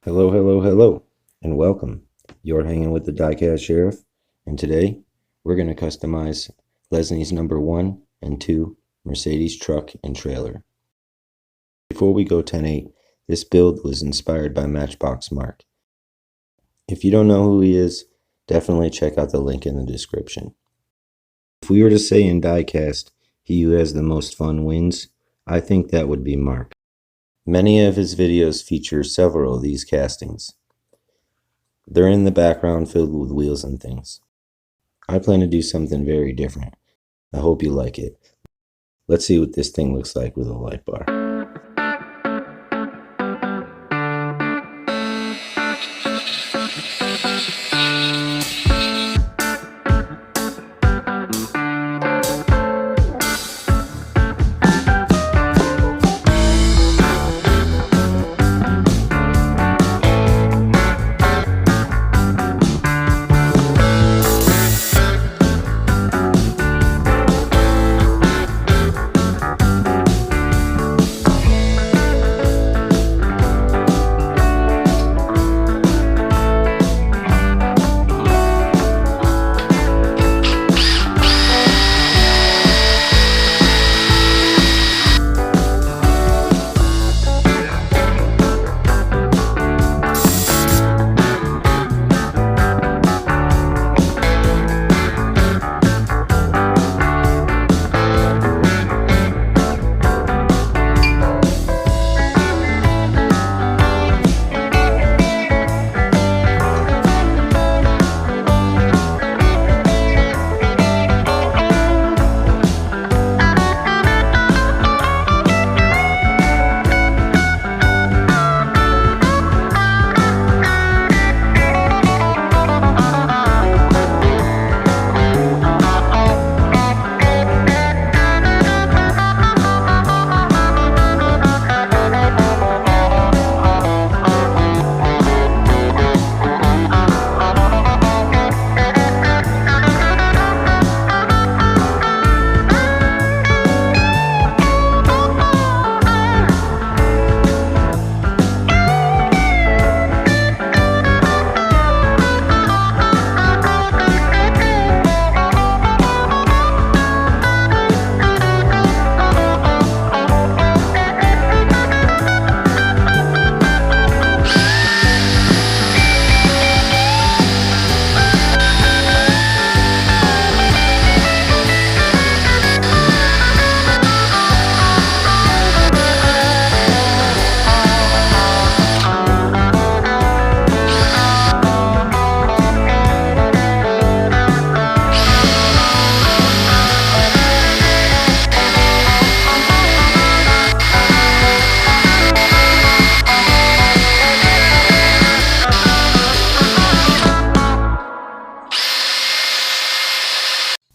Hello, hello, hello, and welcome. You're hanging with the Diecast Sheriff, and today we're going to customize Lesney's number 1 and 2 Mercedes truck and trailer. Before we go 10-8, this build was inspired by Matchbox Mark. If you don't know who he is, definitely check out the link in the description. If we were to say in Diecast, he who has the most fun wins, I think that would be Mark. Many of his videos feature several of these castings. They're in the background filled with wheels and things. I plan to do something very different. I hope you like it. Let's see what this thing looks like with a light bar.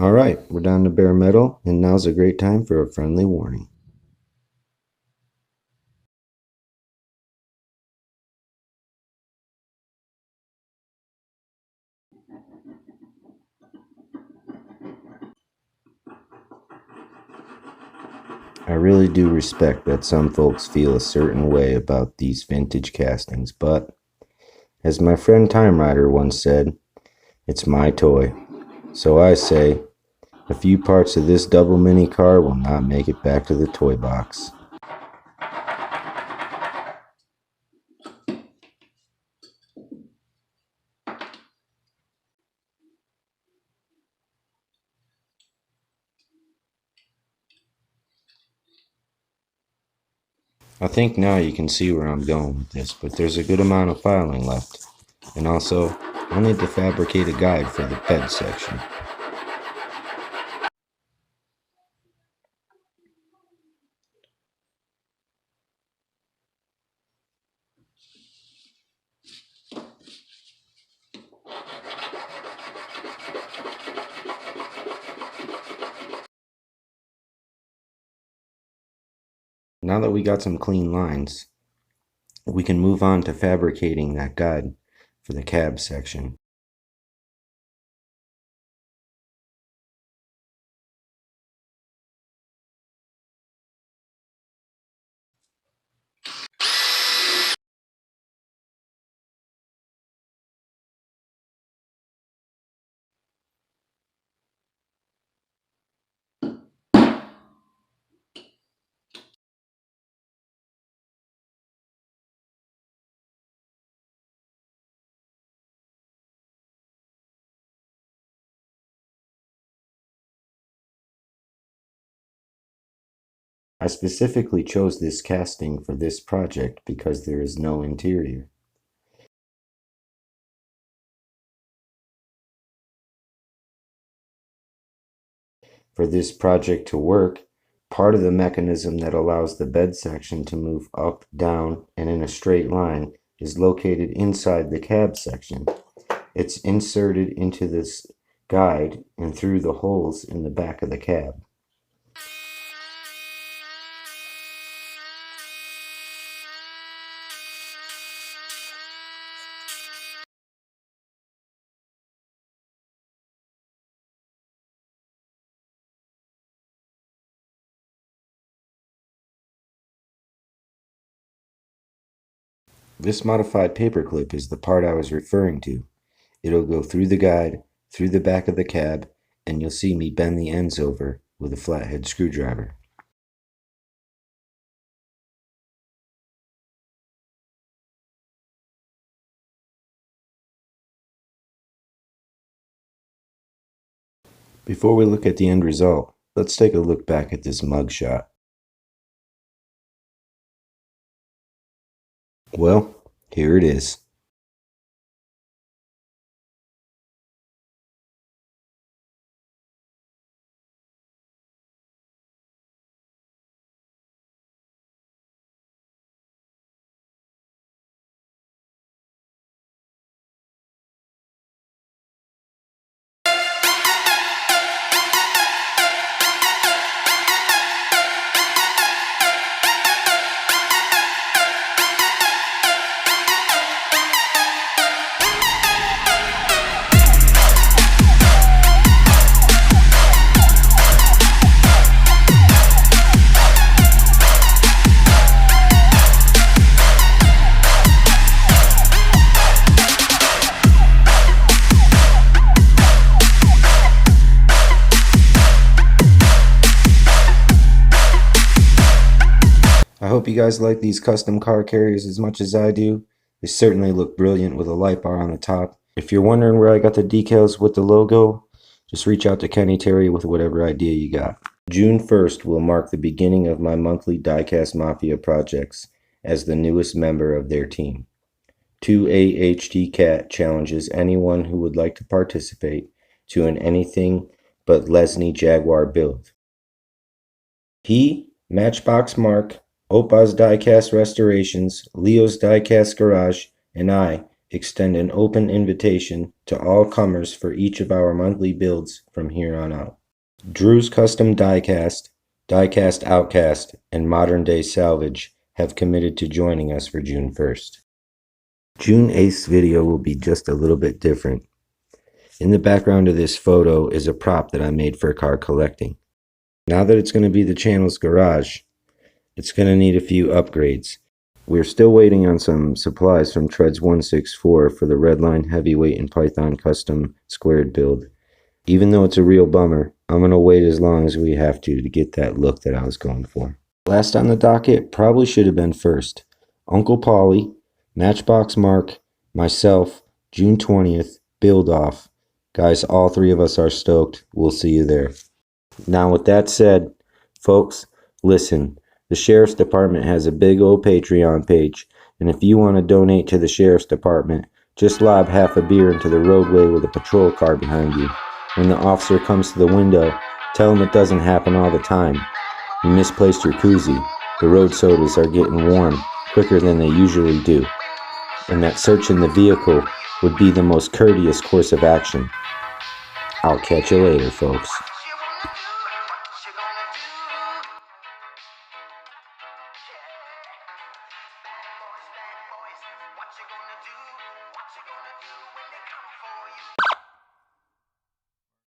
Alright, we're down to bare metal, and now's a great time for a friendly warning. I really do respect that some folks feel a certain way about these vintage castings, but as my friend TimRider once said, it's my toy. So I say, a few parts of this double mini car will not make it back to the toy box. I think now you can see where I'm going with this, but there's a good amount of filing left. And also, I'll need to fabricate a guide for the bed section. Now that we got some clean lines, we can move on to fabricating that guide for the cab section. I specifically chose this casting for this project because there is no interior. For this project to work, part of the mechanism that allows the bed section to move up, down, and in a straight line is located inside the cab section. It's inserted into this guide and through the holes in the back of the cab. This modified paperclip is the part I was referring to. It'll go through the guide, through the back of the cab, and you'll see me bend the ends over with a flathead screwdriver. Before we look at the end result, let's take a look back at this mugshot. Well, here it is. I hope you guys like these custom car carriers as much as I do. They certainly look brilliant with a light bar on the top. If you're wondering where I got the decals with the logo, just reach out to Kenny Terry with whatever idea you got. June 1st will mark the beginning of my monthly Diecast Mafia projects as the newest member of their team. 2AHD Cat challenges anyone who would like to participate to an anything but Lesney Jaguar build. He, Matchbox Mark, Opa's Diecast Restorations, Leo's Diecast Garage, and I extend an open invitation to all comers for each of our monthly builds from here on out. Drew's Custom Diecast, Diecast OutKast, and Modern Day Salvage have committed to joining us for June 1st. June 8th's video will be just a little bit different. In the background of this photo is a prop that I made for car collecting. Now that it's going to be the channel's garage, it's going to need a few upgrades. We're still waiting on some supplies from Treads 164 for the Redline Heavyweight and Python Custom Squared build. Even though it's a real bummer, I'm going to wait as long as we have to get that look that I was going for. Last on the docket probably should have been first. Uncle Paulie, Matchbox Mark, myself, June 20th, build off. Guys, all three of us are stoked. We'll see you there. Now with that said, folks, listen. The Sheriff's Department has a big old Patreon page, and if you want to donate to the Sheriff's Department, just lob half a beer into the roadway with a patrol car behind you. When the officer comes to the window, tell him it doesn't happen all the time. You misplaced your koozie. The road sodas are getting warm quicker than they usually do, and that searching the vehicle would be the most courteous course of action. I'll catch you later, folks. What you gonna do when they come for you?